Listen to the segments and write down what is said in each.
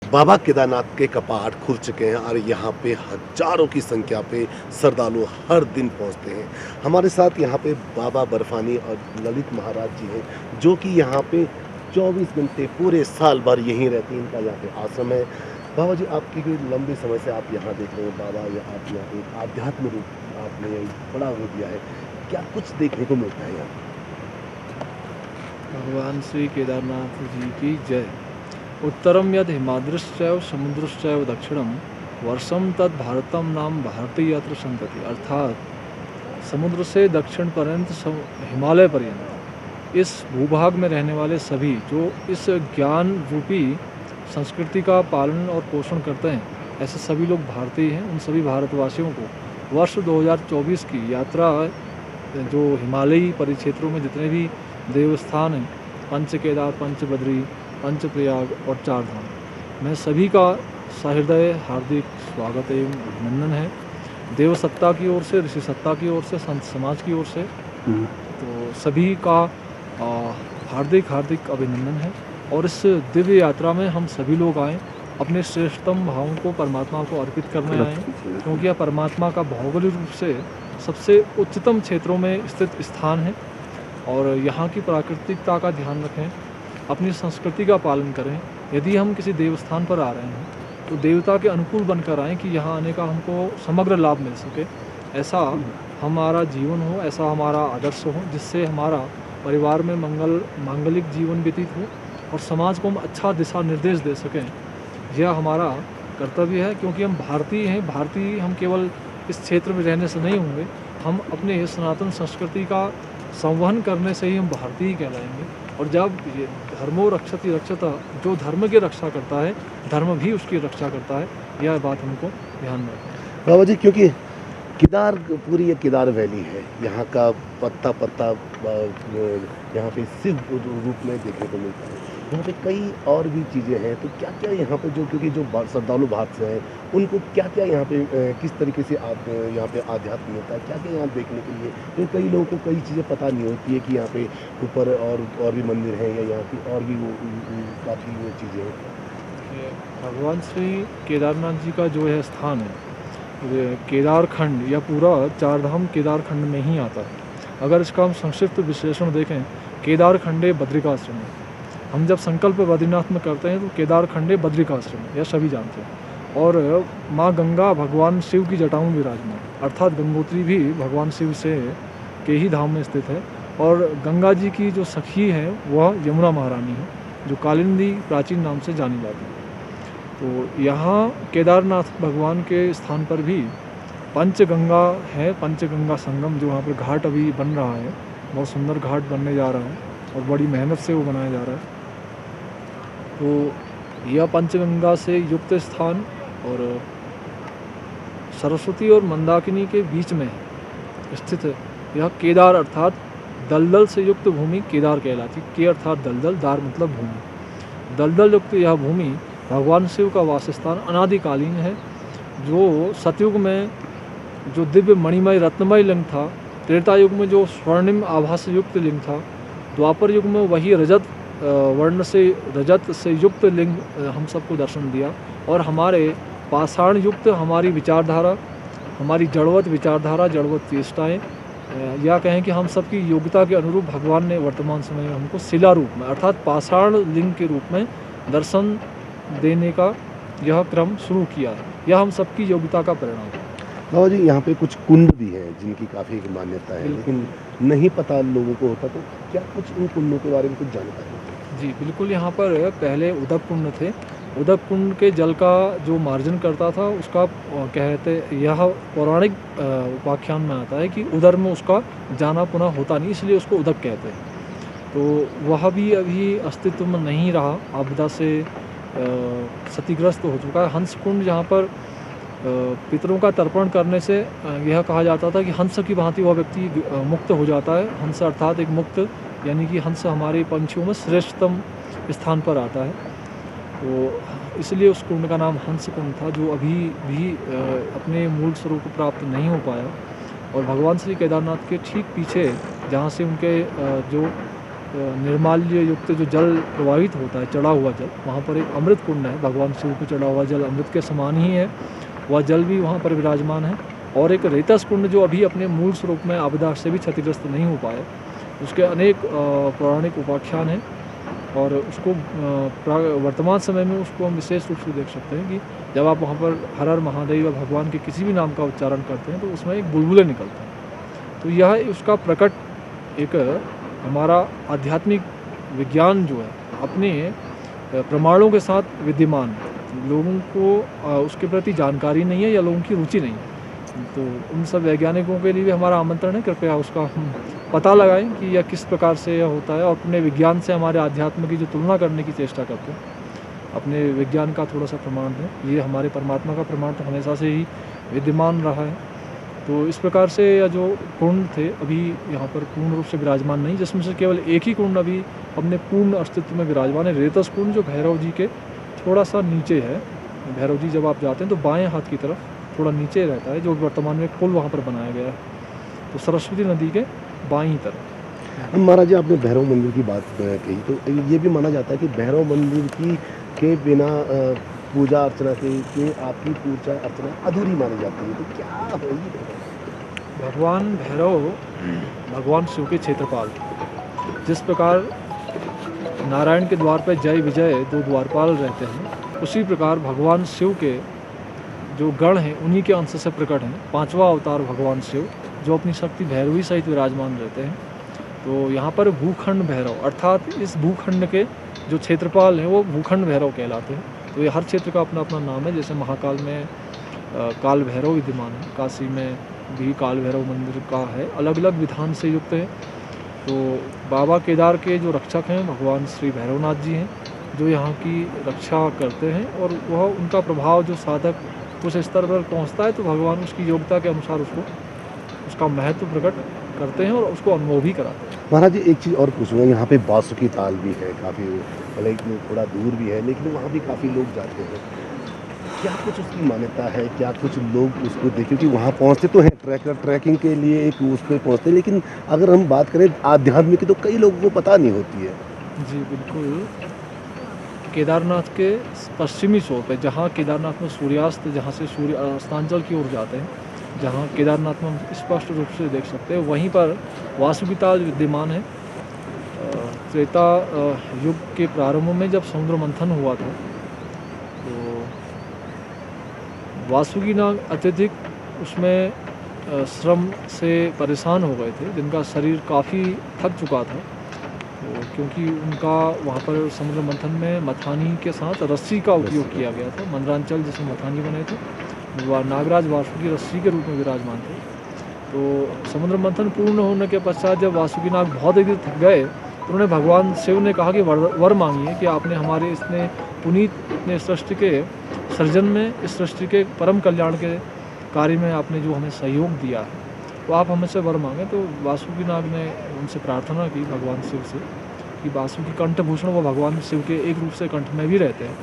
बाबा केदारनाथ के कपाट खुल चुके हैं और यहाँ पे हज़ारों की संख्या पे श्रद्धालु हर दिन पहुँचते हैं। हमारे साथ यहाँ पे बाबा बर्फानी और ललित महाराज जी हैं, जो कि यहाँ पे 24 घंटे पूरे साल भर यहीं रहते हैं, इनका यहाँ पे आश्रम है। बाबा जी, आपकी कोई लंबे समय से आप यहाँ देख रहे हैं बाबा, या आप यहाँ पे एक आध्यात्म रूप आपने यही बड़ा हो दिया है। क्या कुछ देखने को मिलता है यहाँ? भगवान श्री केदारनाथ जी की जय। उत्तरम यद हिमाद्रिश्चैव समुद्रश्चैव दक्षिणम वर्षम तद भारतम नाम भारतीय यात्र संतति। अर्थात समुद्र से दक्षिण पर्यंत हिमालय पर्यंत इस भूभाग में रहने वाले सभी जो इस ज्ञान रूपी संस्कृति का पालन और पोषण करते हैं, ऐसे सभी लोग भारतीय हैं। उन सभी भारतवासियों को वर्ष 2024 की यात्रा, जो हिमालयी परिक्षेत्रों में जितने भी देवस्थान हैं, पंच केदार, पंच बद्री, पंच प्रयाग और चार धाम, मैं सभी का सहृदय हार्दिक स्वागत एवं अभिनंदन है। देव सत्ता की ओर से, ऋषि सत्ता की ओर से, संत समाज की ओर से, तो सभी का हार्दिक हार्दिक अभिनंदन है। और इस दिव्य यात्रा में हम सभी लोग आएँ, अपने श्रेष्ठतम भावों को परमात्मा को अर्पित करने आएँ, क्योंकि यह परमात्मा का भौगोलिक रूप से सबसे उच्चतम क्षेत्रों में स्थित स्थान है। और यहाँ की प्राकृतिकता का ध्यान रखें, अपनी संस्कृति का पालन करें। यदि हम किसी देवस्थान पर आ रहे हैं तो देवता के अनुकूल बनकर आएँ कि यहाँ आने का हमको समग्र लाभ मिल सके। ऐसा हमारा जीवन हो, ऐसा हमारा आदर्श हो, जिससे हमारा परिवार में मांगलिक जीवन व्यतीत हो और समाज को हम अच्छा दिशा निर्देश दे सकें। यह हमारा कर्तव्य है, क्योंकि हम भारतीय हैं। भारतीय हम केवल इस क्षेत्र में रहने से नहीं होंगे, हम अपने सनातन संस्कृति का संवहन करने से ही हम भारतीय कहलाएंगे। और जब ये धर्मो रक्षति रक्षता, जो धर्म की रक्षा करता है, धर्म भी उसकी रक्षा करता है। यह बात हमको ध्यान में रखना है। बाबा जी, क्योंकि केदार पूरी ये केदार वैली है, यहाँ का पत्ता पत्ता यहाँ पे शिव रूप में देखने को मिलता है। यहाँ पे कई और भी चीज़ें हैं, तो क्या क्या यहाँ पे, जो क्योंकि जो श्रद्धालु भारत से हैं, उनको क्या क्या यहाँ पे किस तरीके से यहाँ पे आध्यात्म मिलता है, क्या क्या यहाँ देखने के लिए? तो कई लोगों को कई चीज़ें पता नहीं होती है कि यहाँ पे ऊपर और भी मंदिर हैं, या यहाँ की और भी वो काफ़ी वो चीज़ें हैं। भगवान श्री केदारनाथ जी का जो है स्थान है, केदारखंड या पूरा चारधाम केदारखंड में ही आता है। अगर इसका हम संक्षिप्त विश्लेषण देखें, केदारखंडे बद्रिकाश्रम है। हम जब संकल्प बद्रीनाथ में करते हैं तो केदारखंडे बद्रिकाश्रम है, यह सभी जानते हैं। और माँ गंगा भगवान शिव की जटाओं में विराजमान, अर्थात गंगोत्री भी भगवान शिव से के ही धाम में स्थित है। और गंगा जी की जो सखी है वह यमुना महारानी है, जो कालिंदी प्राचीन नाम से जानी जाती है। तो यहाँ केदारनाथ भगवान के स्थान पर भी पंचगंगा है, पंचगंगा संगम, जो वहाँ पर घाट अभी बन रहा है। बहुत सुंदर घाट बनने जा रहा है और बड़ी मेहनत से वो बनाया जा रहा है। तो यह पंचगंगा से युक्त स्थान और सरस्वती और मंदाकिनी के बीच में स्थित है। यह केदार अर्थात दलदल से युक्त भूमि केदार कहलाती। के अर्थात दलदल, दार मतलब भूमि। दलदल युक्त यह भूमि भगवान शिव का वासस्थान अनादिकालीन है। जो सतयुग में जो दिव्य मणिमय रत्नमय लिंग था, त्रेता युग में जो स्वर्णिम आभास युक्त लिंग था, द्वापर युग में वही रजत से युक्त लिंग हम सबको दर्शन दिया। और हमारे पाषाण युक्त हमारी विचारधारा, हमारी जड़वत विचारधारा, जड़वत चेष्टाएँ, या कहें कि हम सबकी योग्यता के अनुरूप भगवान ने वर्तमान समय में हमको शिला रूप में अर्थात पाषाण लिंग के रूप में दर्शन देने का यह क्रम शुरू किया है। यह हम सबकी योग्यता का परिणाम है। बाबा जी, यहाँ पे कुछ कुंड भी हैं जिनकी काफ़ी मान्यता है, लेकिन नहीं पता लोगों को होता, तो क्या कुछ इन कुंडों के बारे में कुछ जानकारी है? जी बिल्कुल, यहाँ पर पहले उदक कुंड थे। उदक कुंड के जल का जो मार्जन करता था उसका कहते, यह पौराणिक उपाख्यान में आता है कि उदर में उसका जाना पुनः होता नहीं, इसलिए उसको उदक कहते हैं। तो वह भी अभी अस्तित्व में नहीं रहा, आपदा से क्षतिग्रस्त हो चुका है। हंस कुंड, जहाँ पर पितरों का तर्पण करने से यह कहा जाता था कि हंस की भांति वह व्यक्ति मुक्त हो जाता है। हंस अर्थात एक मुक्त, यानी कि हंस हमारे पंछियों में श्रेष्ठतम स्थान पर आता है। तो इसलिए उस कुंड का नाम हंस कुंड था, जो अभी भी अपने मूल स्वरूप को प्राप्त नहीं हो पाया। और भगवान श्री केदारनाथ के ठीक पीछे, जहाँ से उनके जो निर्माल्य युक्त जो जल प्रवाहित होता है, चढ़ा हुआ जल, वहाँ पर एक अमृत कुंड है, भगवान शिव को चढ़ा हुआ जल अमृत के समान ही है, वह जल भी वहाँ पर विराजमान है। और एक रेतस कुंड जो अभी अपने मूल स्वरूप में आपदा से भी क्षतिग्रस्त नहीं हो पाए, उसके अनेक पौराणिक उपाख्यान हैं और उसको वर्तमान समय में उसको हम विशेष रूप से देख सकते हैं कि जब आप वहाँ पर हर हर महादेव या भगवान के किसी भी नाम का उच्चारण करते हैं तो उसमें एक बुलबुले निकलते हैं। तो यह उसका प्रकट एक हमारा आध्यात्मिक विज्ञान जो है अपने प्रमाणों के साथ विद्यमान है। लोगों को उसके प्रति जानकारी नहीं है या लोगों की रुचि नहीं है, तो उन सब वैज्ञानिकों के लिए भी हमारा आमंत्रण है, कृपया उसका हम पता लगाएं कि यह किस प्रकार से यह होता है और अपने विज्ञान से हमारे अध्यात्म की जो तुलना करने की चेष्टा करते हैं, अपने विज्ञान का थोड़ा सा प्रमाण दें। ये हमारे परमात्मा का प्रमाण तो हमेशा से ही विद्यमान रहा है। तो इस प्रकार से यह जो कुंड थे अभी यहाँ पर पूर्ण रूप से विराजमान नहीं, जिसमें से केवल एक ही कुंड अभी अपने पूर्ण अस्तित्व में विराजमान है, रेतस कुंड, जो भैरव जी के थोड़ा सा नीचे है। भैरव जी जब आप जाते हैं तो बाएं हाथ की तरफ थोड़ा नीचे रहता है, जो वर्तमान में पुल वहाँ पर बनाया गया है, तो सरस्वती नदी के बाईं तरफ। महाराज जी, आपने भैरव मंदिर की बात कही, तो ये भी माना जाता है कि भैरव मंदिर के बिना पूजा अर्चना के आपकी पूजा अर्चना अधूरी मानी जाती है, तो क्या है ये? भगवान भैरव भगवान शिव के क्षेत्रपाल, जिस प्रकार नारायण के द्वार पर जय विजय दो द्वारपाल रहते हैं, उसी प्रकार भगवान शिव के जो गण हैं उन्हीं के अंश से प्रकट हैं। पांचवा अवतार भगवान शिव, जो अपनी शक्ति भैरवी सहित विराजमान रहते हैं। तो यहाँ पर भूखंड भैरव, अर्थात इस भूखंड के जो क्षेत्रपाल हैं वो भूखंड भैरव कहलाते हैं। तो ये हर क्षेत्र का अपना अपना नाम है। जैसे महाकाल में काल भैरव विद्यमान है, काशी में भी काल भैरव मंदिर का है, अलग अलग विधान से युक्त है। तो बाबा केदार के जो रक्षक हैं भगवान श्री भैरवनाथ जी हैं, जो यहाँ की रक्षा करते हैं, और वह उनका प्रभाव जो साधक उस स्तर पर पहुँचता है तो भगवान उसकी योग्यता के अनुसार उसका महत्व प्रकट करते हैं और उसको अनुभव भी कराते हैं। महाराज जी, एक चीज़ और पूछूंगा, यहाँ पे बासुकी ताल भी है, काफ़ी मतलब थोड़ा दूर भी है, लेकिन वहाँ भी काफ़ी लोग जाते हैं। क्या कुछ उसकी मान्यता है? क्या कुछ लोग उसको देखें, क्योंकि वहाँ पहुँचते तो हैं ट्रैकिंग के लिए एक उस पर पहुँचते, लेकिन अगर हम बात करें आध्यात्मिक की तो कई लोगों को पता नहीं होती है। जी बिल्कुल। केदारनाथ के पश्चिमी छोर पे, जहाँ केदारनाथ में सूर्यास्त, जहाँ से सूर्य अस्तांचल की ओर जाते हैं, जहाँ केदारनाथ में हम स्पष्ट रूप से देख सकते हैं, वहीं पर वासुकी ताल विद्यमान है। त्रेता युग के प्रारंभ में जब समुद्र मंथन हुआ था तो वासुकी नाग अत्यधिक उसमें श्रम से परेशान हो गए थे, जिनका शरीर काफ़ी थक चुका था। तो क्योंकि उनका वहाँ पर समुद्र मंथन में मथानी के साथ रस्सी का उपयोग किया गया था, मंदरांचल जिसमें मथानी बने थे, नागराज वासुकी रस्सी के रूप में विराजमान थे। तो समुद्र मंथन पूर्ण होने के पश्चात जब वासुकी नाग बहुत अधिक थक गए तो उन्होंने भगवान शिव ने कहा कि वर मांगिए कि आपने हमारे इतने पुनीत, इतने सृष्टि के सृजन में, इस सृष्टि के परम कल्याण के कार्य में आपने जो हमें सहयोग दिया है, तो आप हमसे वर मांगे। तो वासुकी नाग ने उनसे प्रार्थना की भगवान शिव से कि वासुकी कंठभूषण वो भगवान शिव के एक रूप से कंठ में भी रहते हैं।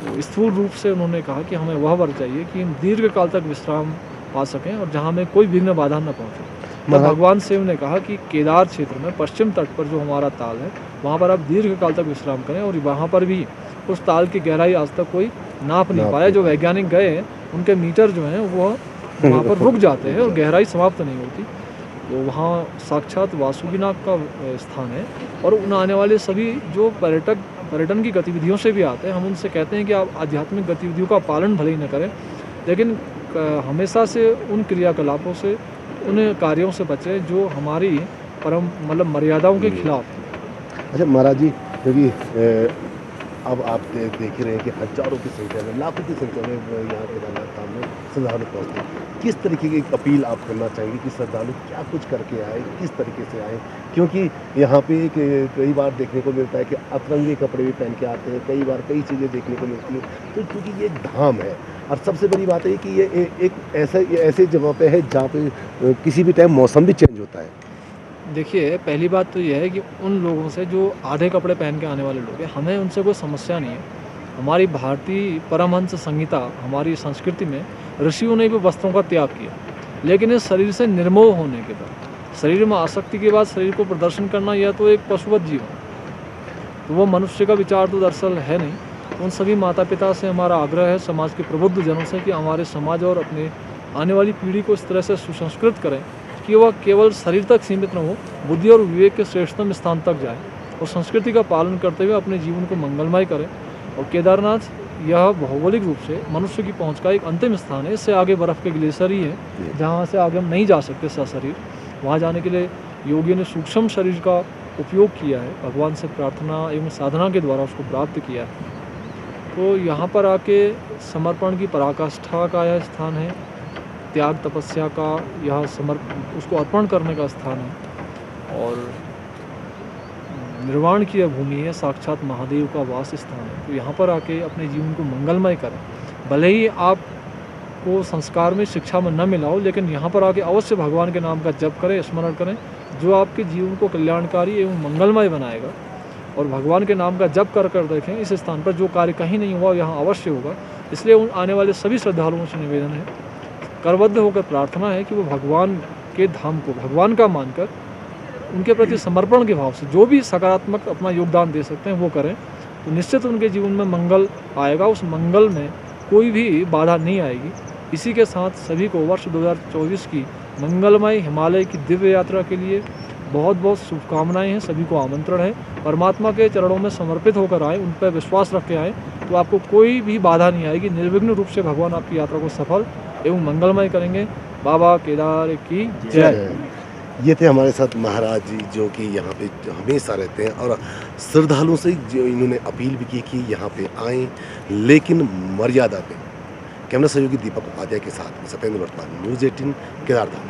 तो स्थूल रूप से उन्होंने कहा कि हमें वह वर चाहिए कि हम दीर्घ काल तक विश्राम पा सकें और जहाँ में कोई विघ्न बाधा न पहुँचे। तो भगवान शिव ने कहा कि केदार क्षेत्र में पश्चिम तट पर जो हमारा ताल है, वहाँ पर आप दीर्घ काल तक विश्राम करें। और वहाँ पर भी उस ताल की गहराई आज तक कोई नाप नहीं पाया। जो वैज्ञानिक गए उनके मीटर जो हैं वो वहाँ पर रुक जाते हैं और गहराई समाप्त नहीं होती। तो वहाँ साक्षात वासुकीनाग का स्थान है। और उन आने वाले सभी जो पर्यटन की गतिविधियों से भी आते हैं, हम उनसे कहते हैं कि आप आध्यात्मिक गतिविधियों का पालन भले ही न करें, लेकिन हमेशा से उन क्रियाकलापों से, उन कार्यों से बचें जो हमारी परम मतलब मर्यादाओं के खिलाफ है। अच्छा महाराज जी, क्योंकि अब आप देख ही रहे हैं कि हजारों की संख्या में, लाखों की संख्या में यहाँ केदारनाथ धाम में श्रद्धालु पहुँचते हैं। किस तरीके की अपील आप करना चाहेंगे कि श्रद्धालु क्या कुछ करके आए, किस तरीके से आए? क्योंकि यहाँ पे कई बार देखने को मिलता है कि अतरंगी कपड़े भी पहन के आते हैं, कई बार कई चीज़ें देखने को मिलती हैं। तो क्योंकि ये एक धाम है और सबसे बड़ी बात है कि ये एक ऐसे जगह पे है जहाँ पे किसी भी टाइम मौसम भी चेंज होता है। देखिए, पहली बात तो यह है कि उन लोगों से जो आधे कपड़े पहन के आने वाले लोग हैं, हमें उनसे कोई समस्या नहीं है। हमारी भारतीय परमहंस संहिता, हमारी संस्कृति में ऋषियों ने भी वस्त्रों का त्याग किया, लेकिन इस शरीर से निर्मोह होने के बाद शरीर में आसक्ति के बाद शरीर को प्रदर्शन करना यह तो एक पशुवत जीवन, तो वो मनुष्य का विचार तो दरअसल है नहीं। उन सभी माता पिता से हमारा आग्रह है, समाज के प्रबुद्ध जनों से, कि हमारे समाज और अपने आने वाली पीढ़ी को इस तरह से सुसंस्कृत करें कि वह केवल शरीर तक सीमित न हो, बुद्धि और विवेक के श्रेष्ठतम स्थान तक जाए और संस्कृति का पालन करते हुए अपने जीवन को मंगलमय करें। और केदारनाथ यह भौगोलिक रूप से मनुष्य की पहुंच का एक अंतिम स्थान है। इससे आगे बर्फ़ के ग्लेशियर ही है, जहाँ से आगे हम नहीं जा सकते सशरीर। वहाँ जाने के लिए योगियों ने सूक्ष्म शरीर का उपयोग किया है, भगवान से प्रार्थना एवं साधना के द्वारा उसको प्राप्त किया है। तो यहाँ पर आके समर्पण की पराकाष्ठा का यह स्थान है, त्याग तपस्या का यह उसको अर्पण करने का स्थान है, और निर्वाण की यह भूमि है, साक्षात महादेव का वास स्थान है। तो यहाँ पर आके अपने जीवन को मंगलमय करें। भले ही आपको संस्कार में, शिक्षा में न मिला हो, लेकिन यहाँ पर आके अवश्य भगवान के नाम का जप करें, स्मरण करें, जो आपके जीवन को कल्याणकारी एवं मंगलमय बनाएगा। और भगवान के नाम का जप कर कर देखें, इस स्थान पर जो कार्य कहीं नहीं हुआ यहाँ अवश्य होगा। इसलिए उन आने वाले सभी श्रद्धालुओं से निवेदन है, करबद्ध होकर प्रार्थना है कि वो भगवान के धाम को भगवान का मानकर उनके प्रति समर्पण के भाव से जो भी सकारात्मक अपना योगदान दे सकते हैं वो करें, तो निश्चित उनके जीवन में मंगल आएगा। उस मंगल में कोई भी बाधा नहीं आएगी। इसी के साथ सभी को वर्ष 2024 की मंगलमय हिमालय की दिव्य यात्रा के लिए बहुत बहुत शुभकामनाएं हैं। सभी को आमंत्रण है, परमात्मा के चरणों में समर्पित होकर आएँ, उन पर विश्वास रख के आएँ, तो आपको कोई भी बाधा नहीं आएगी। निर्विघ्न रूप से भगवान आपकी यात्रा को सफल एवं मंगलमय करेंगे। बाबा केदार की जय। ये थे हमारे साथ महाराज जी, जो कि यहाँ पे हमेशा रहते हैं और श्रद्धालुओं से जो इन्होंने अपील भी की कि यहाँ पे आएँ, लेकिन मर्यादा पे। कैमरा सहयोगी दीपक उपाध्याय के साथ सत्येंद्र वर्तमान, न्यूज़ 18 केदारधाम।